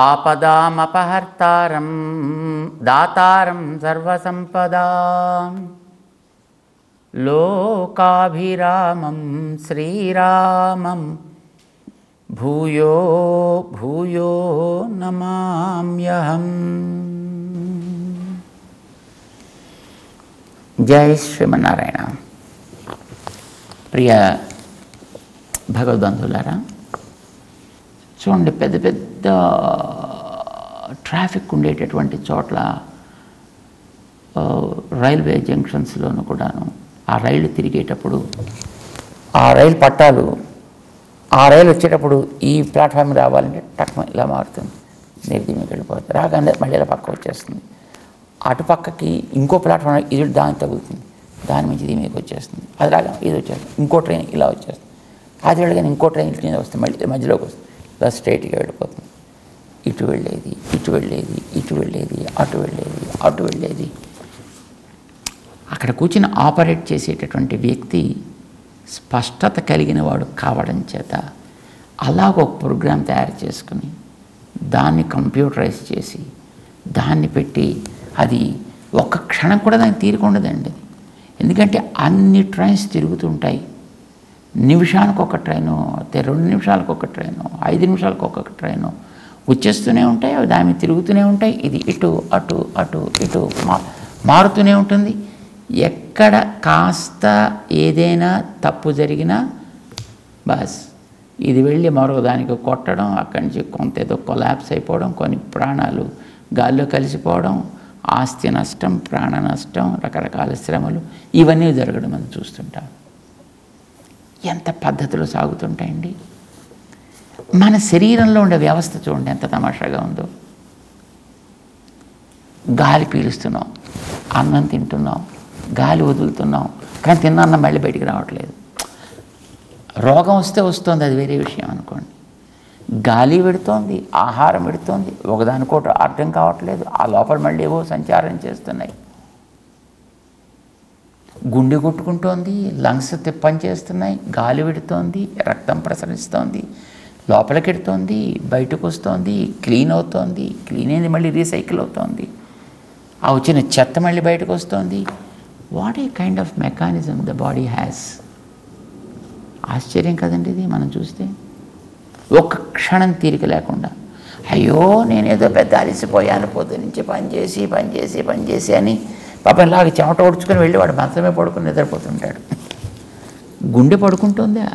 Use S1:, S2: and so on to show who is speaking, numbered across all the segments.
S1: ఆపదామపహర్తారం దాతారం సర్వసంపదాం లోకాభిరామం శ్రీరామం భూయో భూయో నమామ్యహం. జై శ్రీమన్నారాయణ. ప్రియ భగవద్బంధువులారా, చూడండి, పెద్ద పెద్ద ట్రాఫిక్ ఉండేటటువంటి చోట్ల రైల్వే జంక్షన్స్లోనూ కూడాను ఆ రైలు తిరిగేటప్పుడు ఆ రైలు పట్టాలు ఆ రైలు వచ్చేటప్పుడు ఈ ప్లాట్ఫామ్ రావాలంటే టక్ ఇలా మారుతుంది, దీనికి వెళ్ళిపోతుంది, రాగానే మళ్ళీ ఇలా పక్క వచ్చేస్తుంది. అటుపక్కకి ఇంకో ప్లాట్ఫామ్ ఇది దానికి తగులుతుంది, దాని నుంచి దీనికి వచ్చేస్తుంది, అది రాగా ఇది వచ్చేస్తుంది, ఇంకో ట్రైన్ ఇలా వచ్చేస్తుంది, అది వెళ్ళగానే ఇంకో ట్రైన్ ఇటు మీద వస్తుంది, మళ్ళీ మధ్యలోకి వస్తుంది, ఇలా స్ట్రైట్గా వెళ్ళిపోతుంది. ఇటు వెళ్ళేది ఇటు వెళ్ళేది ఇటు వెళ్ళేది అటు వెళ్ళేది అటు వెళ్ళేది. అక్కడ కూర్చుని ఆపరేట్ చేసేటటువంటి వ్యక్తి స్పష్టత కలిగిన వాడు కావడం చేత అలాగ ఒక ప్రోగ్రాం తయారు చేసుకుని దాన్ని కంప్యూటరైజ్ చేసి దాన్ని పెట్టి అది ఒక్క క్షణం కూడా దానికి తీరిక ఉండదండి. ఎందుకంటే అన్ని ట్రైన్స్ తిరుగుతుంటాయి. నిమిషానికి ఒక ట్రైను, 2 నిమిషాలకు ఒక ట్రైను, 5 నిమిషాలకు ఒక్కొక్క ట్రైను వచ్చేస్తూనే ఉంటాయి, అవి దాని మీద తిరుగుతూనే ఉంటాయి. ఇది ఇటు అటు అటు ఇటు మారుతూనే ఉంటుంది. ఎక్కడ కాస్త ఏదైనా తప్పు జరిగినా బస్ ఇది వెళ్ళి మరో దానికి కొట్టడం, అక్కడి నుంచి కొంత ఏదో కొలాప్స్ అయిపోవడం, కొన్ని ప్రాణాలు గాల్లో కలిసిపోవడం, ఆస్తి నష్టం, ప్రాణ నష్టం, రకరకాల శ్రమలు ఇవన్నీ జరగడం మనం చూస్తుంటాం. ఎంత పద్ధతిలో సాగుతుంటాయండి. మన శరీరంలో ఉండే వ్యవస్థ చూడండి ఎంత తమాషాగా ఉందో. గాలి పీలుస్తున్నాం, అన్నం తింటున్నాం, గాలి వదులుతున్నాం, కానీ తిన్న అన్నం మళ్ళీ బయటికి రావట్లేదు. రోగం వస్తే వస్తుంది, అది వేరే విషయం అనుకోండి. గాలి పెడుతోంది, ఆహారం పెడుతోంది, ఒకదానికోటి అర్థం కావట్లేదు, ఆ లోపల మళ్ళీ ఏవో సంచారం చేస్తున్నాయి. గుండె కొట్టుకుంటోంది, లంగ్స్ పనిచేస్తున్నాయి, గాలి పెడుతోంది, రక్తం ప్రసరిస్తోంది, లోపలికి ఎడుతోంది, బయటకు వస్తోంది, క్లీన్ అవుతోంది, క్లీన్ అయింది మళ్ళీ రీసైకిల్ అవుతోంది, ఆ వచ్చిన చెత్త మళ్ళీ బయటకు వస్తోంది. What a kind of mechanism the body has. ఆశ్చర్యం కదండి ఇది మనం చూస్తే. ఒక్క క్షణం తీరిక లేకుండా, అయ్యో నేనేదో పెద్ద అలసిపోయాను, పొద్దు నుంచి పనిచేసి అని పాపం ఇలాగ చెమట ఓడ్చుకొని వెళ్ళి వాడు మంచమే పడుకుని నిద్రపోతుంటాడు. గుండె పడుకుంటుందా?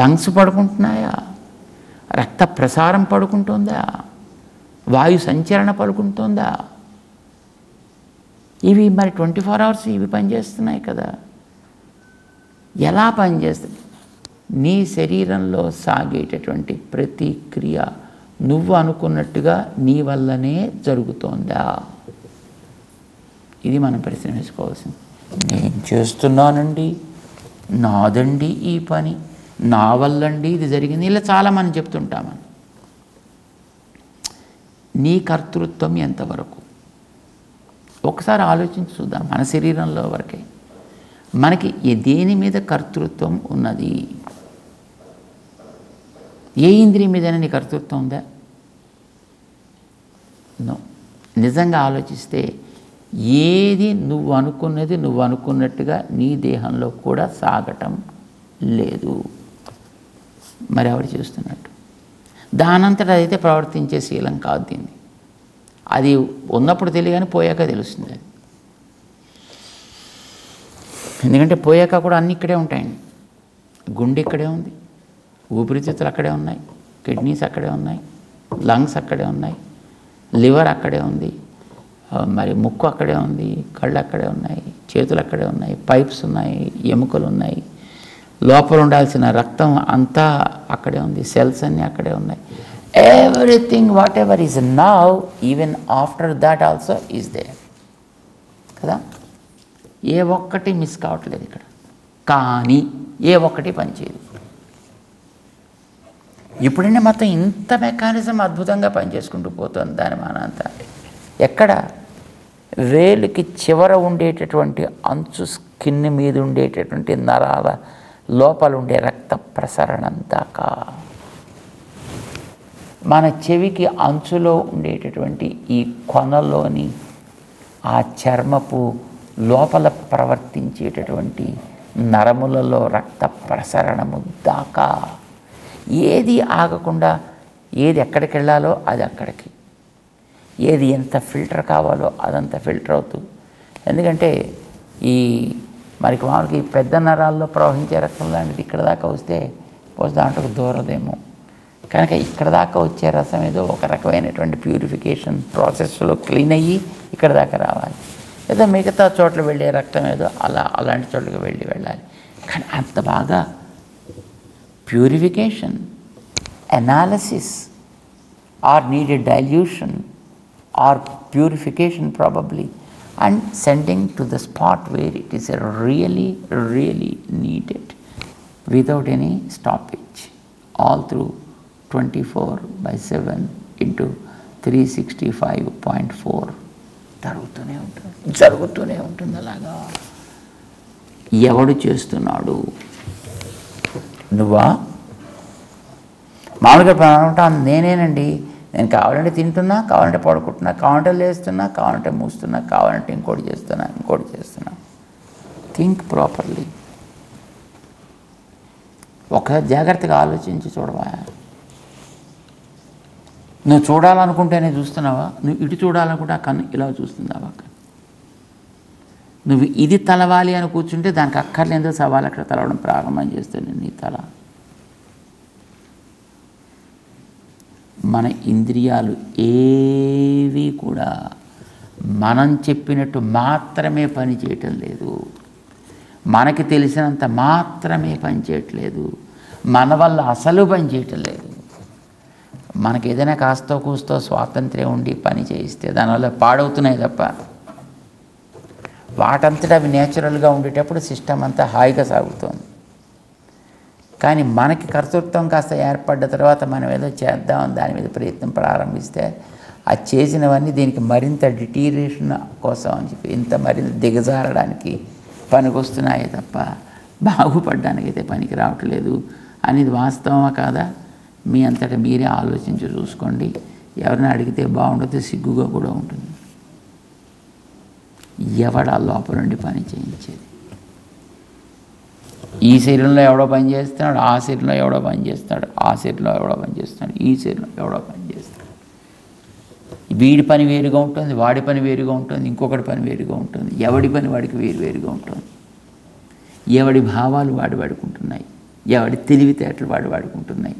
S1: లంగ్స్ పడుకుంటున్నాయా? రక్త ప్రసారం పడుకుంటుందా? వాయు సంచరణ పడుకుంటుందా? ఇవి మరి 24 అవర్స్ ఇవి పనిచేస్తున్నాయి కదా. ఎలా పనిచేస్తుంది? నీ శరీరంలో సాగేటటువంటి ప్రతి క్రియ నువ్వు అనుకున్నట్టుగా నీ వల్లనే జరుగుతోందా? ఇది మనం ప్రశ్న వేసుకోవాల్సింది. నేను చేస్తున్నానండి, నాదండి ఈ పని, నా వల్లండి ఇది జరిగింది, ఇలా చాలా మనం చెప్తుంటామని. నీ కర్తృత్వం ఎంతవరకు ఒకసారి ఆలోచించి చూద్దాం. మన శరీరంలో వరకే మనకి దేని మీద కర్తృత్వం ఉన్నది? ఏ ఇంద్రియం మీదైనా నీ కర్తృత్వం ఉందా? నో. నిజంగా ఆలోచిస్తే ఏది నువ్వు అనుకున్నది నువ్వు అనుకున్నట్టుగా నీ దేహంలో కూడా సాగటం లేదు. మరి ఎవరు చేస్తున్నట్టు? దానంతట అదైతే ప్రవర్తించే శీలం కాదు దీన్ని. అది ఉన్నప్పుడు తెలియగానే పోయాక తెలుస్తుంది అది. ఎందుకంటే పోయాక కూడా అన్నీ ఇక్కడే ఉంటాయండి. గుండె ఇక్కడే ఉంది, ఊపిరితిత్తులు అక్కడే ఉన్నాయి, కిడ్నీస్ అక్కడే ఉన్నాయి, లంగ్స్ అక్కడే ఉన్నాయి, లివర్ అక్కడే ఉంది, మరి ముక్కు అక్కడే ఉంది, కళ్ళు అక్కడే ఉన్నాయి, చేతులు అక్కడే ఉన్నాయి, పైప్స్ ఉన్నాయి, ఎముకలు ఉన్నాయి, లోపల ఉండాల్సిన రక్తం అంతా అక్కడే ఉంది, సెల్స్ అన్నీ అక్కడే ఉన్నాయి. Everything whatever is now even after that also is there కదా. ఏ ఒక్కటి మిస్ కావట్లేదు ఇక్కడ, కానీ ఏ ఒక్కటి పనిచేయదు. ఇప్పుడైనా మొత్తం ఇంత మెకానిజం అద్భుతంగా పనిచేసుకుంటూ పోతుంది దాని మానంతా. ఎక్కడ వేలుకి చివర ఉండేటటువంటి అంచు స్కిన్ మీద ఉండేటటువంటి నరాల లోపల ఉండే రక్త ప్రసరణ దాకా మన చెవికి అంచులో ఉండేటటువంటి ఈ కొనలోని ఆ చర్మపు లోపల ప్రవర్తించేటటువంటి నరములలో రక్త ప్రసరణము దాకా ఏది ఆగకుండా ఏది ఎక్కడికి వెళ్ళాలో అది అక్కడికి, ఏది ఎంత ఫిల్టర్ కావాలో అదంతా ఫిల్టర్ అవుతుంది. ఎందుకంటే ఈ మనకి మామూలుగా ఈ పెద్ద నరాల్లో ప్రవహించే రక్తం లాంటిది ఇక్కడ దాకా వస్తే దాంట్లో దూరదేమో, కనుక ఇక్కడ దాకా వచ్చే రసం ఏదో ఒక రకమైనటువంటి ప్యూరిఫికేషన్ ప్రాసెస్లో క్లీన్ అయ్యి ఇక్కడ దాకా రావాలి. ఏదో మిగతా చోట్ల వెళ్ళే రక్తం ఏదో అలాంటి చోట్లకి వెళ్ళాలి. కానీ అంత బాగా purification, analysis are needed dilution are purification probably and sending to the spot where it is really needed without any stoppage all through 24/7 into 365.4 జరుగుతూనే ఉంటుంది. అలాగా ఎవడు చేస్తున్నాడు? నువ్వా? మామూలుగా అనుకుంటాను నేనేనండి, నేను కావాలంటే తింటున్నా, కావాలంటే పడుకుంటున్నా, కావాలంటే లేస్తున్నా, కావాలంటే మూస్తున్నా, కావాలంటే ఇంకోటి చేస్తున్నా. Think properly. ఒక జాగ్రత్తగా ఆలోచించి చూడవా. నువ్వు చూడాలనుకుంటేనే చూస్తున్నావా? నువ్వు ఇటు చూడాలనుకుంటే ఆ కన్ను ఇలా చూస్తున్నావా? నువ్వు ఇది తలవాలి అని కూర్చుంటే దానికి అక్కర్లేదో సవాలు అక్కడ తలవడం ప్రారంభం చేస్తుంది నీ తల. మన ఇంద్రియాలు ఏవి కూడా మనం చెప్పినట్టు మాత్రమే పని చేయటం లేదు, మనకి తెలిసినంత మాత్రమే పని చేయట్లేదు, మన వల్ల అసలు పని చేయటం లేదు. మనకి ఏదైనా కాస్తో కూస్తో స్వాతంత్ర్యం ఉండి పని చేయిస్తే దానివల్ల పాడవుతున్నాయి తప్ప, వాటంతటా అవి నేచురల్గా ఉండేటప్పుడు సిస్టమ్ అంతా హాయిగా సాగుతుంది. కానీ మనకి కర్తృత్వం కాస్త ఏర్పడ్డ తర్వాత మనం ఏదో చేద్దామని దాని మీద ప్రయత్నం ప్రారంభిస్తే ఆ చేసినవన్నీ దీనికి మరింత డిటీరియేషన్ కోసం అని చెప్పి మరింత దిగజారడానికి పనికొస్తున్నాయే తప్ప బాగుపడడానికైతే పనికి రావట్లేదు అనేది వాస్తవమా కాదా? మీ అంతటా మీరే ఆలోచించి చూసుకోండి. ఎవరిని అడిగితే బాగుండదు, సిగ్గుగా కూడా ఉంటుంది. ఎవడా లోపల నుండి పని చేయించేది? ఈ శరీరంలో ఎవడో పని చేస్తున్నాడు, ఆ శరీరంలో ఎవడో పని చేస్తున్నాడు, ఆ శరీరంలో ఎవడో పని చేస్తున్నాడు, ఈ శరీరంలో ఎవడో పని చేస్తున్నాడు. వీడి పని వేరుగా ఉంటుంది, వాడి పని వేరుగా ఉంటుంది, ఇంకొకటి పని వేరుగా ఉంటుంది, ఎవడి పని వాడికి వేరుగా ఉంటుంది. ఎవడి భావాలు వాడుకుంటున్నాయి, ఎవడి తెలివితేటలు వాడుకుంటున్నాయి.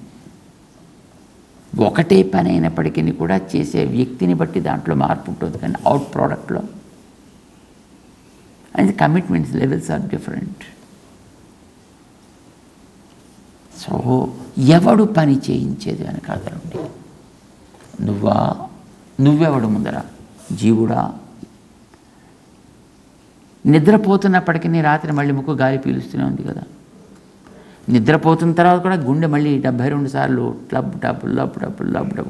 S1: ఒకటే పని అయినప్పటికీ కూడా చేసే వ్యక్తిని బట్టి దాంట్లో మార్పు ఉంటుంది. కానీ అవుట్ ప్రోడక్ట్లో and commitments levels are different. So ఎవడు పని చేయించేది అని కాదండి. నువ్వెవడు ముందర? జీవుడా? నిద్రపోతున్నప్పటికీ రాత్రి మళ్ళీ ముక్కు గాలి పీలుస్తూనే ఉంది కదా. నిద్రపోతున్న తర్వాత కూడా గుండె మళ్ళీ 72 సార్లు లబ్ డబ్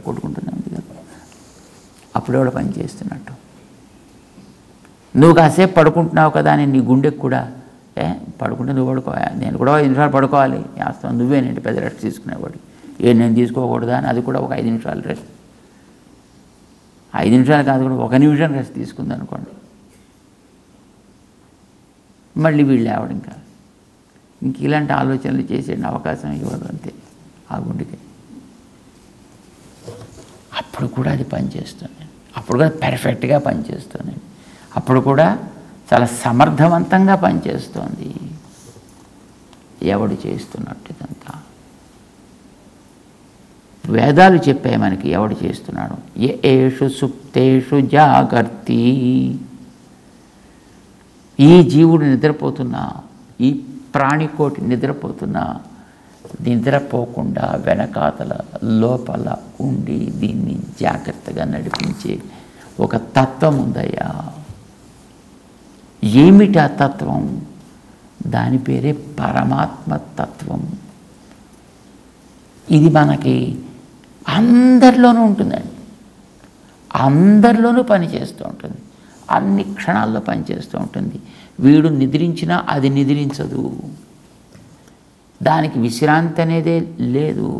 S1: కొట్టుకుంటూనే ఉంది కదా. అప్పుడెవడ పని చేస్తున్నట్టు? నువ్వు కాసేపు పడుకుంటున్నావు కదా అని నీ గుండెకు కూడా పడుకుంటే నువ్వు పడుకోవాలి, నేను కూడా 5 నిమిషాలు పడుకోవాలి. వాస్తవం నువ్వేనండి పెద్ద రెస్ట్ తీసుకునేవాడు. నేను తీసుకోకూడదా అని అది కూడా ఒక 5 నిమిషాలు రెస్ట్, 5 నిమిషాలు కాదు కూడా 1 నిమిషం రెస్ట్ తీసుకుందనుకోండి, మళ్ళీ వీళ్ళు లేవడం ఇంక ఇలాంటి ఆలోచనలు చేసే అవకాశం ఇవ్వదు అంతే ఆ గుండెకి. అప్పుడు కూడా అది పనిచేస్తుంది, అప్పుడు కూడా పెర్ఫెక్ట్గా పనిచేస్తుంది, అప్పుడు కూడా చాలా సమర్థవంతంగా పనిచేస్తోంది. ఎవడు చేస్తున్నట్టు ఇదంతా? వేదాలు చెప్పాయి మనకి ఎవడు చేస్తున్నాడు. ఏషు సుప్తేషు జాగర్తి. ఈ జీవుడు నిద్రపోతున్నా, ఈ ప్రాణికోటి నిద్రపోతున్నా, నిద్రపోకుండా వెనకాతల లోపల ఉండి దీన్ని జాగ్రత్తగా నడిపించే ఒక తత్వం ఉందయ్యా. ఏమిటా తత్వం? దాని పేరే పరమాత్మ తత్వం. ఇది మనకి అందరిలోనూ ఉంటుందండి, అందరిలోనూ పనిచేస్తూ ఉంటుంది, అన్ని క్షణాల్లో పనిచేస్తూ ఉంటుంది. వీడు నిద్రించినా అది నిద్రించదు, దానికి విశ్రాంతి అనేదే లేదు.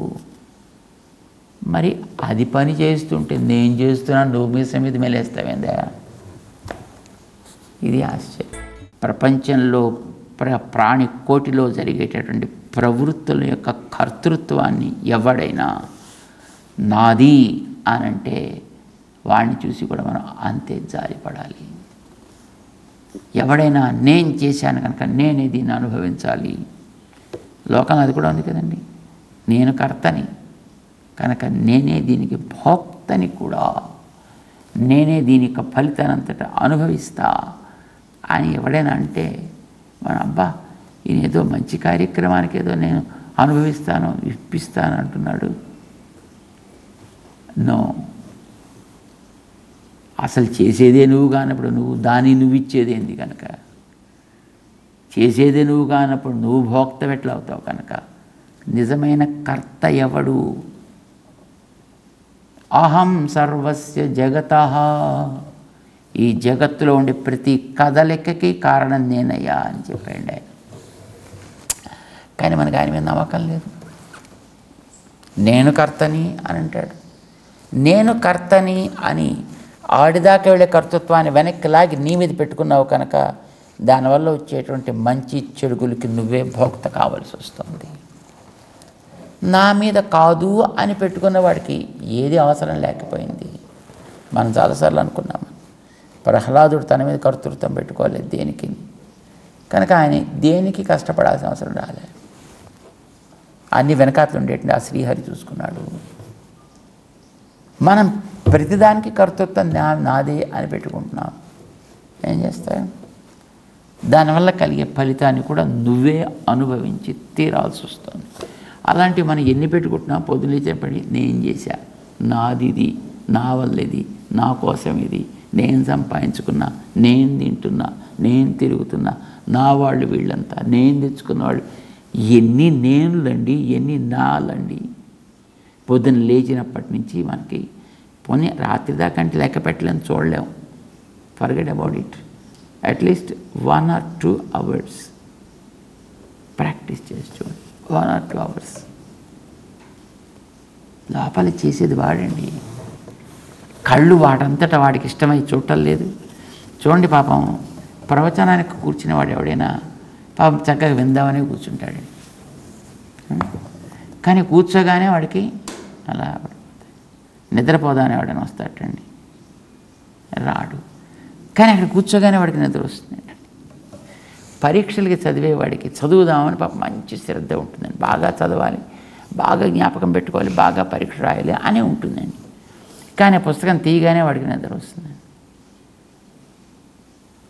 S1: మరి అది పని చేస్తుంటే నేను చేస్తున్నాను, నువ్వు మీద మెలేస్తావేందా? ఇది ఆశ్చర్యం. ప్రపంచంలో ప్రాణి కోటిలో జరిగేటటువంటి ప్రవృత్తుల యొక్క కర్తృత్వాన్ని ఎవడైనా నాది అనంటే వాడిని చూసి కూడా మనం అంతే జారిపడాలి. ఎవడైనా నేను చేశాను కనుక నేనే దీన్ని అనుభవించాలి. లోకంలో అది కూడా ఉంది కదండి. నేను కర్తని కనుక నేనే దీనికి భోక్తని కూడా, నేనే దీని యొక్క ఫలితానంతటా అనుభవిస్తా అని ఎవడైనా అంటే మన అబ్బా ఈయన ఏదో మంచి కార్యక్రమానికి ఏదో నేను అనుభవిస్తాను ఇప్పిస్తాను అంటున్నాడు. నో, అసలు చేసేదే నువ్వు కానప్పుడు నువ్వు ఇచ్చేదేంది కనుక, చేసేదే నువ్వు కానప్పుడు నువ్వు భోక్త ఎట్లా అవుతావు కనుక నిజమైన కర్త ఎవడు? అహం సర్వస్య జగతః, ఈ జగత్తులో ఉండే ప్రతి కదలికకి కారణం నేనయ్యా అని చెప్పాడు ఆయన. కానీ మనకు ఆయన మీద నమ్మకం లేదు. నేను కర్తని అని అంటాడు. నేను కర్తని అని ఆడిదాకా వెళ్ళే కర్తృత్వాన్ని వెనక్కి లాగి నీ మీద పెట్టుకున్నావు కనుక దానివల్ల వచ్చేటువంటి మంచి చెడుగులకి నువ్వే భోక్త కావాల్సి వస్తుంది. నా మీద కాదు అని పెట్టుకున్న వాడికి ఏది అవసరం లేకపోయింది. మనం చాలాసార్లు అనుకున్నాము, ప్రహ్లాదుడు తన మీద కర్తృత్వం పెట్టుకోలేదు దేనికి, కనుక ఆయన దేనికి కష్టపడాల్సిన అవసరం రాలేదు. అన్ని వెనకాతలు ఉండేటువంటి ఆ శ్రీహరి చూసుకున్నాడు. మనం ప్రతిదానికి కర్తృత్వం నాదే అని పెట్టుకుంటున్నాం. ఏం చేస్తాం? దానివల్ల కలిగే ఫలితాన్ని కూడా నువ్వే అనుభవించి తీరాల్సి వస్తుంది. అలాంటివి మనం ఎన్ని పెట్టుకుంటున్నా పొద్దున చెప్పండి, నేను చేశా, నాది ఇది, నా వల్ల ఇది, నా కోసం ఇది, నేను సంపాదించుకున్నా, నేను తింటున్నా, నేను తిరుగుతున్నా, నా వాళ్ళు వీళ్ళంతా, నేను తెచ్చుకున్న వాళ్ళు, ఎన్ని నేనులండి, ఎన్ని నాలండి. పొద్దున్న లేచినప్పటి నుంచి మనకి పోనీ రాత్రి దాకా అంటే లెక్క పెట్టలేని చూడలేము. Forget about it. At least 1 or 2 hours practice చేసి చూడండి. 1 or 2 hours లోపల చేసేది వాడండి. కళ్ళు వాడంతటా వాడికి ఇష్టమై చూడటం లేదు. చూడండి, పాపం ప్రవచనానికి కూర్చునే వాడు ఎవడైనా పాపం చక్కగా విందామని కూర్చుంటాడు. కానీ కూర్చోగానే వాడికి అలా నిద్రపోదామని ఎవడైనా వస్తాడండి, రాడు. కానీ అక్కడ కూర్చోగానే వాడికి నిద్ర వస్తుంది. పరీక్షలకి చదివేవాడికి చదువుదామని పాపం మంచి శ్రద్ధ ఉంటుందండి. బాగా చదవాలి, బాగా జ్ఞాపకం పెట్టుకోవాలి, బాగా పరీక్ష రాయాలి అని ఉంటుందండి. కానీ పుస్తకం తీయగానే వాడికి నిద్ర వస్తుందండి.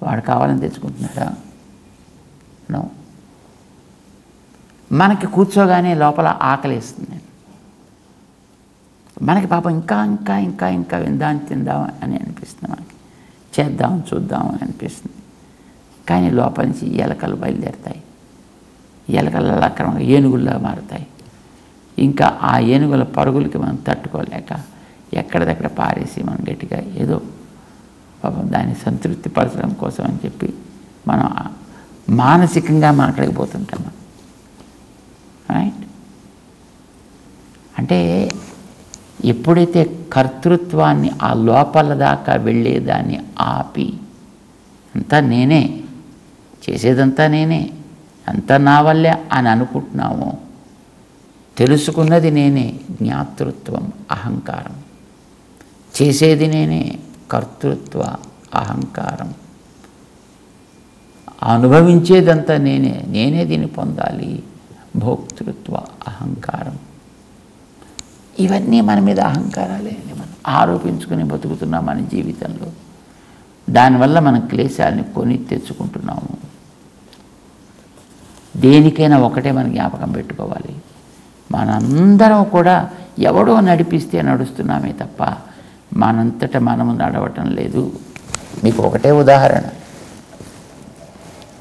S1: వాడు కావాలని తెచ్చుకుంటున్నాడా? నో. మనకి కూర్చోగానే లోపల ఆకలిస్తుంది. మనకి పాపం ఇంకా ఇంకా ఇంకా ఇంకా విందాం తిందాం అని అనిపిస్తుంది, మనకి చేద్దాం చూద్దాం అని అనిపిస్తుంది. కానీ లోపల నుంచి ఎలకలు బయలుదేరుతాయి. ఎలకలు అక్రమంగా ఏనుగుల్లా మారుతాయి. ఇంకా ఆ ఏనుగుల పరుగులకి మనం తట్టుకోలేక ఎక్కడిదక్కడ పారేసి మనం గట్టిగా ఏదో పాపం దాన్ని సంతృప్తి పరచడం కోసం అని చెప్పి మనం మానసికంగా మాట్లాడకపోతుంటాం. రైట్? అంటే ఎప్పుడైతే కర్తృత్వాన్ని ఆ లోపల దాకా వెళ్ళేదాన్ని ఆపి అంతా నేనే చేసేదంతా నేనే, అంతా నా వల్లే అని అనుకుంటున్నామో, తెలుసుకున్నది నేనే జ్ఞాతృత్వం అహంకారం, చేసేది నేనే కర్తృత్వ అహంకారం, అనుభవించేదంతా నేనే, నేనే దీన్ని పొందాలి భోక్తృత్వ అహంకారం. ఇవన్నీ మన మీద అహంకారాలే మనం ఆరోపించుకుని బతుకుతున్నాం మన జీవితంలో. దానివల్ల మనం క్లేశాలని కొని తెచ్చుకుంటున్నాము. దేనికైనా ఒకటే మనం జ్ఞాపకం పెట్టుకోవాలి, మనందరం కూడా ఎవడో నడిపిస్తే నడుస్తున్నామే తప్ప మనంతటా మనము నడవటం లేదు. మీకు ఒకటే ఉదాహరణ,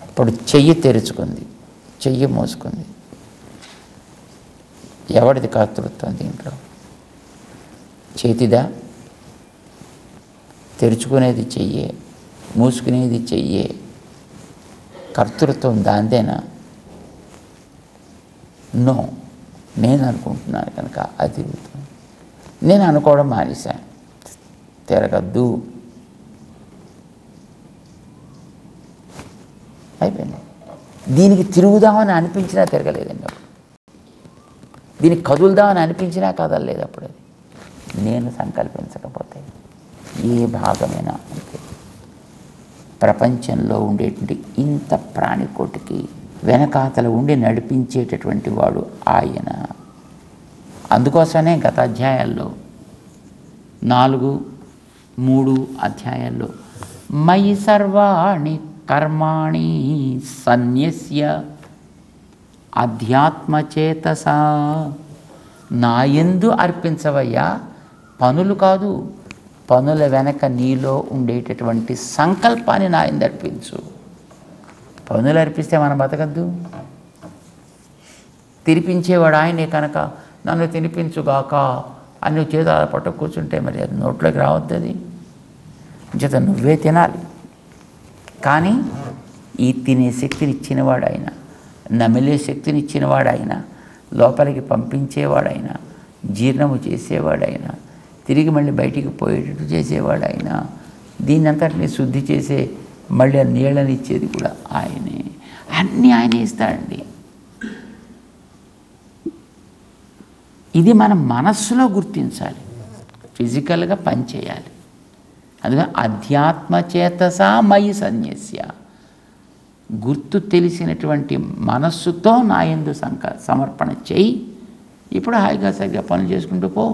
S1: ఇప్పుడు చెయ్యి తెరుచుకుంది, చెయ్యి మోసుకుంది, ఎవడిది కర్తృత్వం దీంట్లో? చేతిదా? తెరుచుకునేది చెయ్యే, మూసుకునేది చెయ్యే. కర్తృత్వం దాందేనా? నో, నేను అనుకుంటున్నాను కనుక అది తిరుగుతుంది. నేను అనుకోవడం మానేశాను, తిరగద్దు, అయిపోయింది. దీనికి తిరుగుదామని అనిపించినా తిరగలేదండి అప్పుడు, దీనికి కదులుదామని అనిపించినా కదలలేదు అప్పుడు. అది నేను సంకల్పించకపోతే ఏ భాగమైనా అంతే. ప్రపంచంలో ఉండేటువంటి ఇంత ప్రాణికోటికి వెనకాతల ఉండి నడిపించేటటువంటి వాడు ఆయన. అందుకోసమే గత అధ్యాయాల్లో 4-3 అధ్యాయాల్లో మయి సర్వాణి కర్మాణి సన్యస్య అధ్యాత్మచేతసా, నా యందు అర్పించవయ్యా, పనులు కాదు, పనుల వెనక నీలో ఉండేటటువంటి సంకల్పాన్ని నా యందు అర్పించు. పనులు అర్పిస్తే మనం బతకద్దు. తినిపించేవాడు ఆయనే కనుక నన్ను తినిపించుగాక అని నువ్వు చేతుల పట్టు కూర్చుంటే మరి అది నోట్లోకి రావద్దు. అది చేత నువ్వే తినాలి. కానీ ఈ తినే శక్తిని ఇచ్చినవాడు ఆయన, నమిలే శక్తిని ఇచ్చినవాడు ఆయన, లోపలికి పంపించేవాడు ఆయన, జీర్ణము చేసేవాడు ఆయన, తిరిగి మళ్ళీ బయటికి పోయేటట్టు చేసేవాడు ఆయన, దీన్ని అంతటిని శుద్ధి చేసే మళ్ళీ ఆ నీళ్ళని ఇచ్చేది కూడా ఆయనే. అన్నీ ఆయనే ఇస్తాడండి. ఇది మనం మనస్సులో గుర్తించాలి, ఫిజికల్గా పనిచేయాలి. అందుకని అధ్యాత్మచేతసా మయి సన్యస్య, గుర్తు తెలిసినటువంటి మనస్సుతో నా యందు సమర్పణ చేయి. ఇప్పుడు హాయిగా సరిగ్గా పనులు చేసుకుంటూ పో,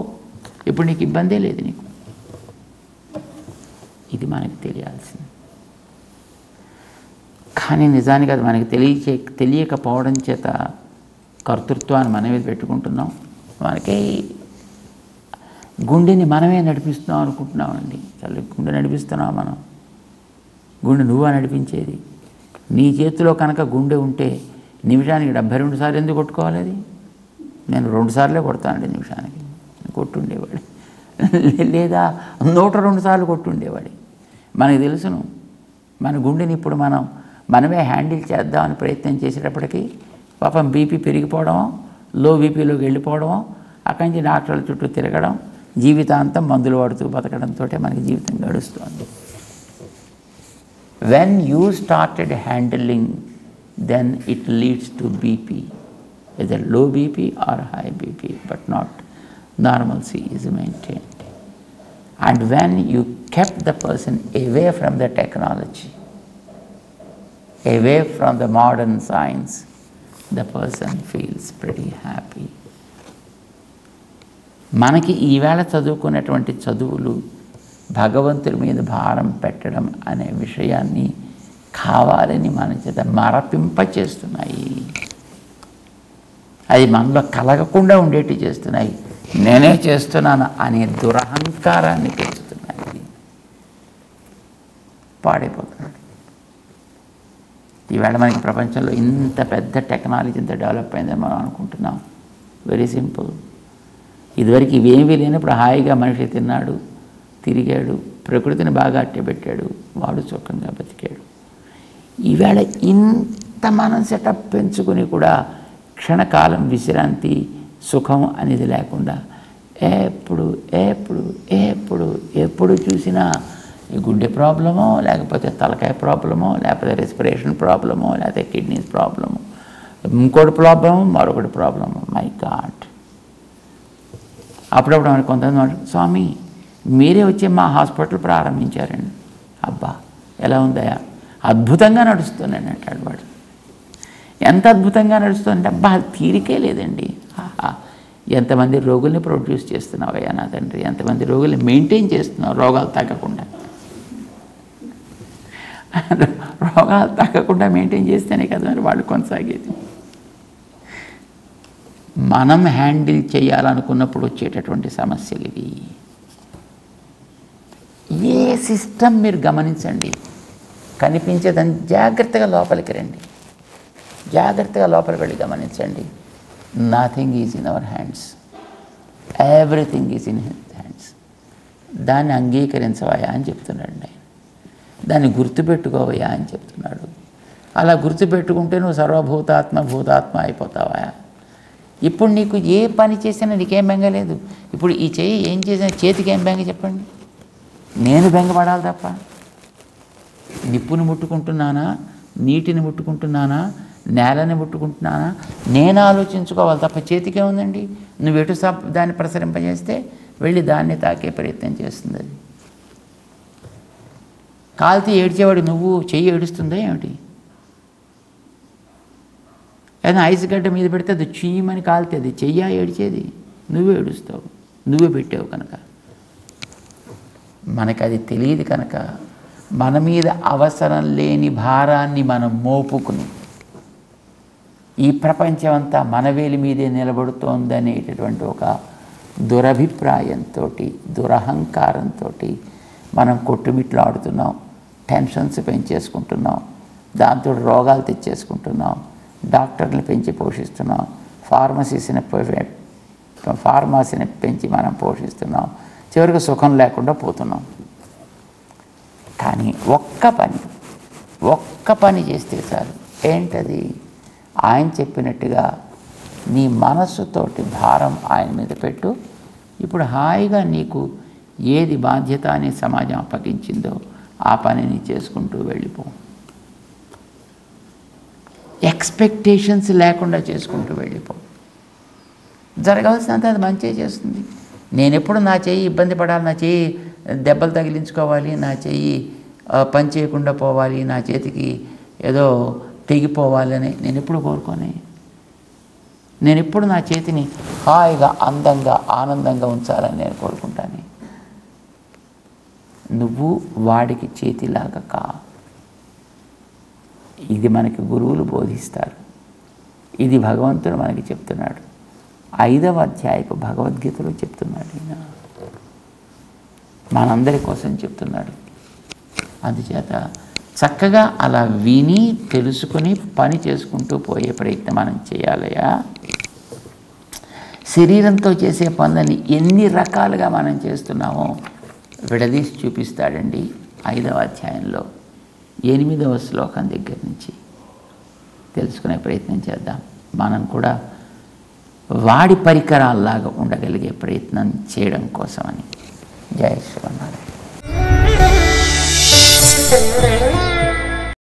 S1: ఇప్పుడు నీకు ఇబ్బందే లేదు నీకు. ఇది మనకి తెలియాల్సింది. కానీ నిజానికి అది మనకి తెలియకపోవడం చేత కర్తృత్వాన్ని మన మీద పెట్టుకుంటున్నాం. మనకి గుండెని మనమే నడిపిస్తున్నాం అనుకుంటున్నామండి. చాలా గుండె నడిపిస్తున్నాం మనం. గుండె నువ్వా నడిపించేది? నీ చేతిలో కనుక గుండె ఉంటే నిమిషానికి 72 సార్లు ఎందుకు కొట్టుకోవాలి? అది నేను 2 సార్లే కొడతానండి నిమిషానికి, కొట్టుండేవాడు. లేదా 102 సార్లు కొట్టుండేవాడు. మనకు తెలుసును మన గుండెని ఇప్పుడు మనమే హ్యాండిల్ చేద్దామని ప్రయత్నం చేసేటప్పటికీ పాపం బీపీ పెరిగిపోవడమో, లో బీపీలోకి వెళ్ళిపోవడమో, అక్కడి నుంచి డాక్టర్ల చుట్టూ తిరగడం, జీవితాంతం మందులు వాడుతూ బతకడంతో మనకి జీవితం గడుస్తుంది. When you started handling, then it leads to BP, either low BP or high BP, but not normalcy is maintained. And when you kept the person away from the technology, away from the modern science, the person feels pretty happy. మనకి ఈవేళ చదువుకున్నటువంటి చదువులు భగవంతుడి మీద భారం పెట్టడం అనే విషయాన్ని కావాలని మన చేత మరపింపచేస్తున్నాయి. అది మనలో కలగకుండా ఉండేటి చేస్తున్నాయి. నేనే చేస్తున్నాను అనే దురహంకారాన్ని పెంచుతున్నాయి. పాడైపోతున్నాడు. ఈవేళ మనకి ప్రపంచంలో ఇంత పెద్ద టెక్నాలజీ ఇంత డెవలప్ అయిందని మనం అనుకుంటున్నాం. Very simple. ఇదివరకు ఇవేమీ లేనప్పుడు హాయిగా మనిషి తిన్నాడు, తిరిగాడు, ప్రకృతిని బాగా అట్టబెట్టాడు, వాడు సుఖంగా బతికాడు. ఈవేళ ఇంత మనం సెటప్ పెంచుకుని కూడా క్షణకాలం విశ్రాంతి, సుఖం అనేది లేకుండా ఎప్పుడు ఎప్పుడు ఎప్పుడు ఎప్పుడు చూసినా ఈ గుండె ప్రాబ్లమో, లేకపోతే తలకాయ ప్రాబ్లమో, లేకపోతే రెస్పిరేషన్ ప్రాబ్లమో, లేకపోతే కిడ్నీస్ ప్రాబ్లము, ఇంకోటి ప్రాబ్లము, మరొకటి ప్రాబ్లము. My God. అప్పుడప్పుడు మనకు కొంతమంది స్వామి మీరే వచ్చి మా హాస్పిటల్ ప్రారంభించారండి. అబ్బా ఎలా ఉందయా, అద్భుతంగా నడుస్తుందండి అంటాడు వాడు. ఎంత అద్భుతంగా నడుస్తుందంటే అబ్బా తీరికే లేదండి. ఎంతమంది రోగుల్ని ప్రొడ్యూస్ చేస్తున్నావయ్యా నా తండ్రి, ఎంతమంది రోగుల్ని మెయింటైన్ చేస్తున్నావు రోగాలు తగ్గకుండా. రోగాలు తగ్గకుండా మెయింటైన్ చేస్తేనే కదా మరి వాళ్ళు కొనసాగేది. మనం హ్యాండిల్ చేయాలనుకున్నప్పుడు వచ్చేటటువంటి సమస్యలు ఇవి. ఏ సిస్టమ్ మీరు గమనించండి, కనిపించేదని జాగ్రత్తగా లోపలికి రండి, జాగ్రత్తగా లోపలికి వెళ్ళి గమనించండి. Nothing is in our hands, everything is in his hands. దాన్ని అంగీకరించవయా అని చెప్తున్నాడు ఆయన. దాన్ని గుర్తుపెట్టుకోవయా అని చెప్తున్నాడు. అలా గుర్తుపెట్టుకుంటే నువ్వు సర్వభూతాత్మ భూతాత్మ అయిపోతావా. ఇప్పుడు నీకు ఏ పని చేసినా నీకేం బెంగ లేదు. ఇప్పుడు ఈ చెయ్యి ఏం చేసినా చేతికి ఏం బెంగ చెప్పండి? నేను బెంగపడాలి తప్ప. నిప్పుని ముట్టుకుంటున్నానా, నీటిని ముట్టుకుంటున్నానా, నేలని ముట్టుకుంటున్నానా, నేను ఆలోచించుకోవాలి తప్ప చేతికే ఉందండి. నువ్వు ఎటు దాన్ని ప్రసరింపజేస్తే వెళ్ళి దాన్ని తాకే ప్రయత్నం చేస్తుంది. అది కాల్తీ ఏడ్చేవాడు నువ్వు, చెయ్యి ఏడుస్తుందా ఏమిటి? ఏదైనా ఐస్ గడ్డ మీద పెడితే అది చీమని కాలుతుంది, చెయ్యా ఏడ్చేది? నువ్వే ఏడుస్తావు, నువ్వే పెట్టావు కనుక. మనకు అది తెలియదు కనుక మన మీద అవసరం లేని భారాన్ని మనం మోపుకుని ఈ ప్రపంచం అంతా మన వేలి మీదే నిలబడుతోందనేటటువంటి ఒక దురభిప్రాయంతో, దురహంకారంతో మనం కొట్టుమిట్లాడుతున్నాం, టెన్షన్స్ పెంచేసుకుంటున్నాం, దాంతో రోగాలు తెచ్చేసుకుంటున్నాం, డాక్టర్లు పెంచి పోషిస్తున్నాం, ఫార్మసీని పెంచి మనం పోషిస్తున్నాం, చివరికి సుఖం లేకుండా పోతున్నాం. కానీ ఒక్క పని చేస్తే చాలు. ఏంటది? ఆయన చెప్పినట్టుగా నీ మనస్సుతోటి భారం ఆయన మీద పెట్టు. ఇప్పుడు హాయిగా నీకు ఏది బాధ్యత అనే సమాజం అప్పగించిందో ఆ పనిని చేసుకుంటూ వెళ్ళిపో. ఎక్స్పెక్టేషన్స్ లేకుండా చేసుకుంటూ వెళ్ళిపో. జరగాల్సినంత అది మంచిగా చేస్తుంది. నేను ఎప్పుడు నా చెయ్యి ఇబ్బంది పడాలి, నా చెయ్యి దెబ్బలు తగిలించుకోవాలి, నా చెయ్యి పని చేయకుండా పోవాలి, నా చేతికి ఏదో తెగిపోవాలని నేను ఎప్పుడు కోరుకోనే. నేను ఎప్పుడు నా చేతిని హాయిగా అందంగా ఆనందంగా ఉంచాలని నేను కోరుకుంటాను. నువ్వు వాడికి చేతిలాగా కా. ఇది మనకి గురువులు బోధిస్తారు, ఇది భగవంతుడు మనకి చెప్తున్నాడు. 5వ అధ్యాయపు భగవద్గీతలో చెప్తున్నాడు. ఈయన మనందరి కోసం చెప్తున్నాడు. అందుచేత చక్కగా అలా విని తెలుసుకుని పని చేసుకుంటూ పోయే ప్రయత్నం మనం చేయాలయా. శరీరంతో చేసే పనులని ఎన్ని రకాలుగా మనం చేస్తున్నామో విడదీసి చూపిస్తాడండి 5వ అధ్యాయంలో 8వ శ్లోకం దగ్గర నుంచి. తెలుసుకునే ప్రయత్నం చేద్దాం. మనం కూడా వాడి పరికరాల్లాగా ఉండగలిగే ప్రయత్నం చేయడం కోసమని. జై శ్రీమన్నారాయణ.